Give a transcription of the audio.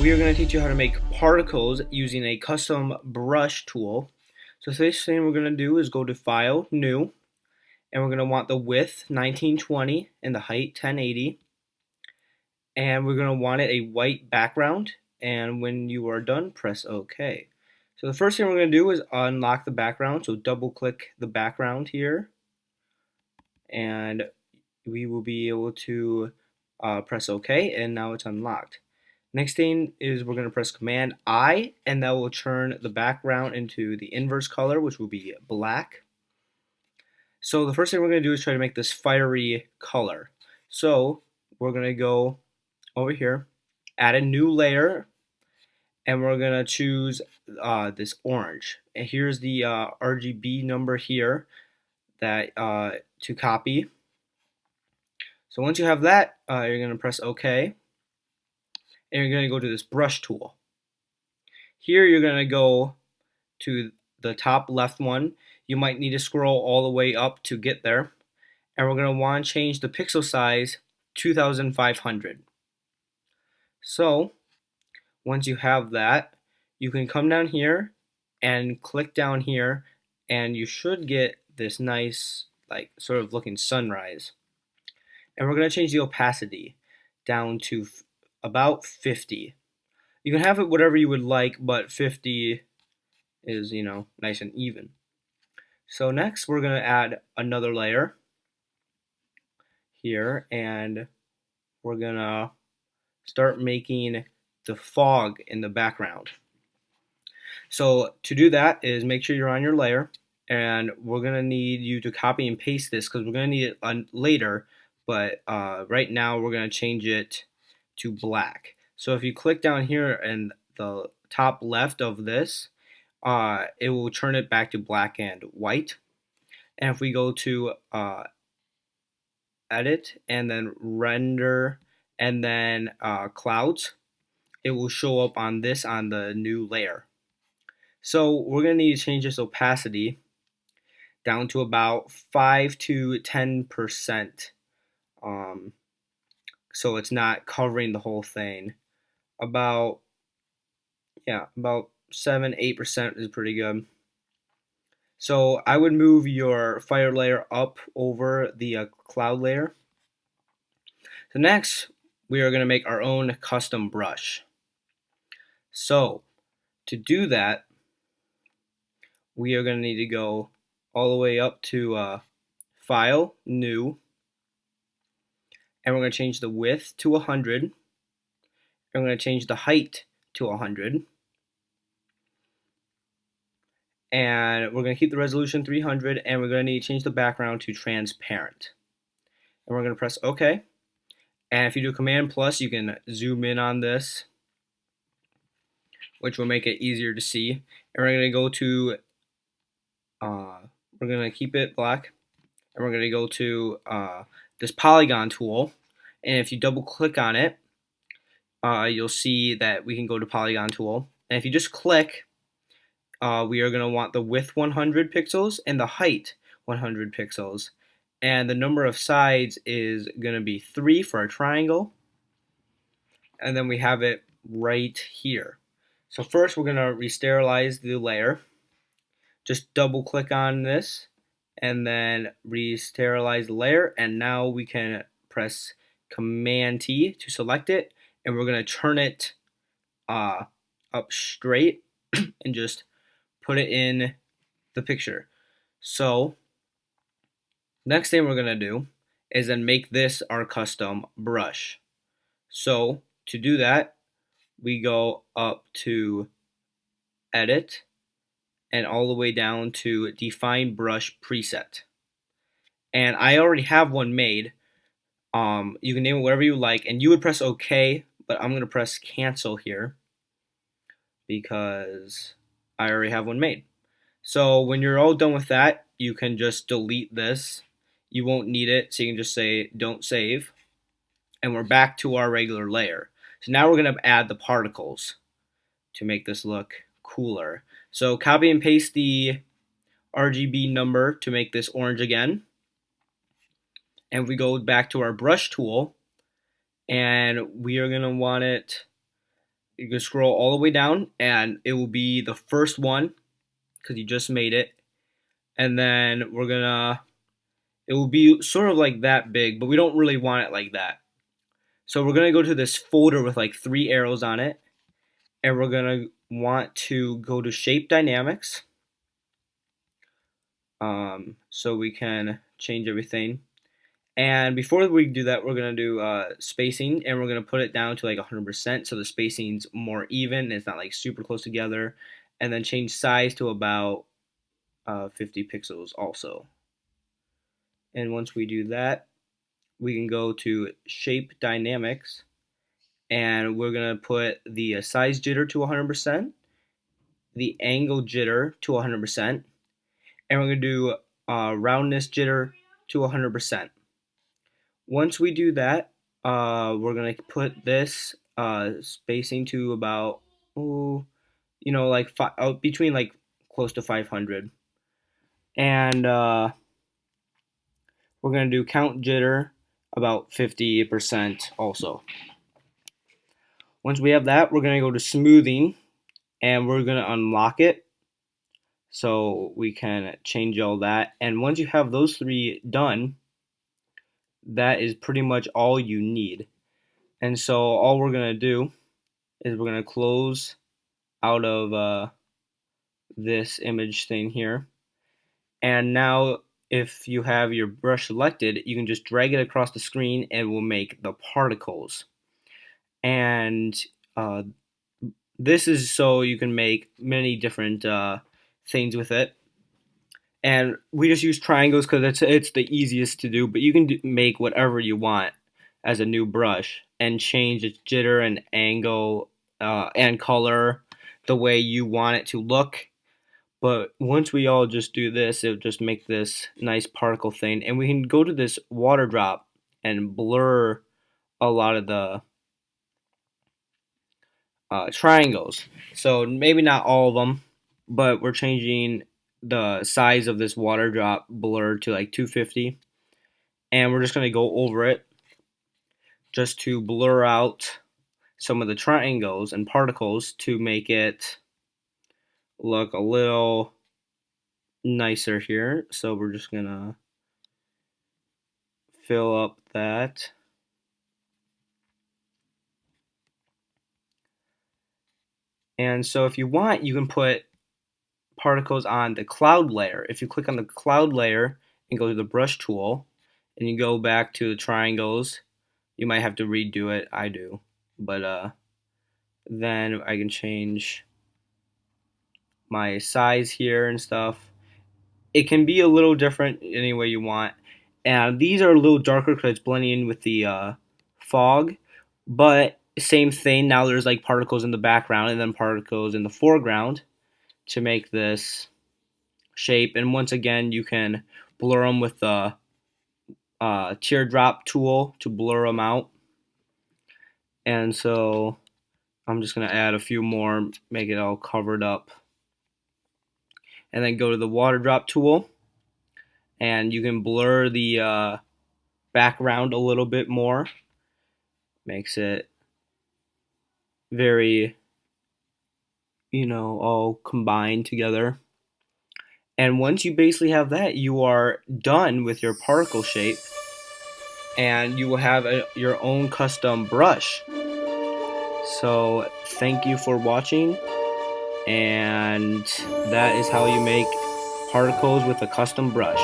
we are going to teach you how to make particles using a custom brush tool. So the first thing we're going to do is go to File, New, and we're going to want the width 1920 and the height 1080. And we're going to want it a white background, and when you are done, press OK. So the first thing we're going to do is unlock the background, so double click the background here, and we will be able to press OK, and now it's unlocked. Next thing is we're going to press Command I, and that will turn the background into the inverse color, which will be black. So the first thing we're going to do is try to make this fiery color. So we're going to go over here, add a new layer, and we're going to choose this orange. And here's the RGB number here that to copy. So once you have that, you're going to press OK. And you're going to go to this brush tool. Here you're going to go to the top left one. You might need to scroll all the way up to get there. And we're going to want to change the pixel size 2500. So once you have that, you can come down here and click down here, and you should get this nice, like, sort of looking sunrise. And we're going to change the opacity down to about 50. You can have it whatever you would like, but 50 is, nice and even. So next we're going to add another layer here, and we're going to start making the fog in the background. So to do that is make sure you're on your layer, and we're going to need you to copy and paste this because we're going to need it later, but right now we're going to change it to black. So if you click down here in the top left of this, it will turn it back to black and white. And if we go to edit and then render and then clouds, it will show up on the new layer. So we're going to need to change this opacity down to about 5 to 10%. So it's not covering the whole thing. About 7-8% is pretty good. So I would move your fire layer up over the cloud layer. So next, we are going to make our own custom brush. So to do that, we are going to need to go all the way up to File, New, and we're going to change the width to 100. And we're going to change the height to 100. And we're going to keep the resolution 300, and we're going to need to change the background to transparent. And we're going to press OK. And if you do Command plus, you can zoom in on this, which will make it easier to see. And we're going to go to, we're going to keep it black, and we're going to go to this Polygon Tool. And if you double click on it, you'll see that we can go to Polygon Tool. And if you just click, we are going to want the width 100 pixels and the height 100 pixels. And the number of sides is going to be 3 for our triangle. And then we have it right here. So first we're going to re-sterilize the layer. Just double click on this and then re-sterilize the layer. And now we can press Command T to select it. And we're going to turn it up straight and just put it in the picture. So next thing we're going to do is then make this our custom brush. So to do that, we go up to Edit and all the way down to Define Brush Preset. And I already have one made. You can name it whatever you like, and you would press OK, but I'm going to press Cancel here because I already have one made. So when you're all done with that, you can just delete this. You won't need it, so you can just say don't save. And we're back to our regular layer. So now we're going to add the particles to make this look cooler. So copy and paste the RGB number to make this orange again. And we go back to our brush tool, and we are going to want it You can scroll all the way down, and it will be the first one because you just made it. And then it will be sort of like that big, but we don't really want it like that. So we're gonna go to this folder with like 3 arrows on it, and we're gonna want to go to Shape Dynamics, so we can change everything. And before we do that, we're gonna do spacing, and we're gonna put it down to like 100%, so the spacing's more even. And it's not like super close together. And then change size to about 50 pixels also. And once we do that, we can go to Shape Dynamics, and we're gonna put the size jitter to 100%, the angle jitter to 100%, and we're gonna do roundness jitter to 100%. Once we do that, we're gonna put this spacing to about, like between like close to 500, and we're gonna do count jitter about 50% also. Once we have that, we're gonna go to smoothing, and we're gonna unlock it so we can change all that. And once you have those 3 done, that is pretty much all you need. And so all we're gonna do is we're gonna close out of this image thing here. And now if you have your brush selected, you can just drag it across the screen and we'll make the particles. And this is so you can make many different things with it. And we just use triangles because it's the easiest to do, but you can make whatever you want as a new brush and change its jitter and angle and color the way you want it to look. But once we all just do this, it'll just make this nice particle thing. And we can go to this water drop and blur a lot of the triangles. So maybe not all of them, but we're changing the size of this water drop blur to like 250. And we're just going to go over it just to blur out some of the triangles and particles to make it look a little nicer here. So we're just going to fill up that. And so if you want, you can put particles on the cloud layer. If you click on the cloud layer and go to the brush tool and you go back to the triangles, you might have to redo it. I do. But then I can change my size here and stuff. It can be a little different any way you want. And these are a little darker because it's blending in with the fog. But same thing, now there's like particles in the background and then particles in the foreground to make this shape. And once again, you can blur them with the teardrop tool to blur them out. And so I'm just going to add a few more, make it all covered up. And then go to the water drop tool, and you can blur the background a little bit more. Makes it very, all combined together. And once you basically have that, you are done with your particle shape, and you will have your own custom brush. So thank you for watching, and that is how you make particles with a custom brush.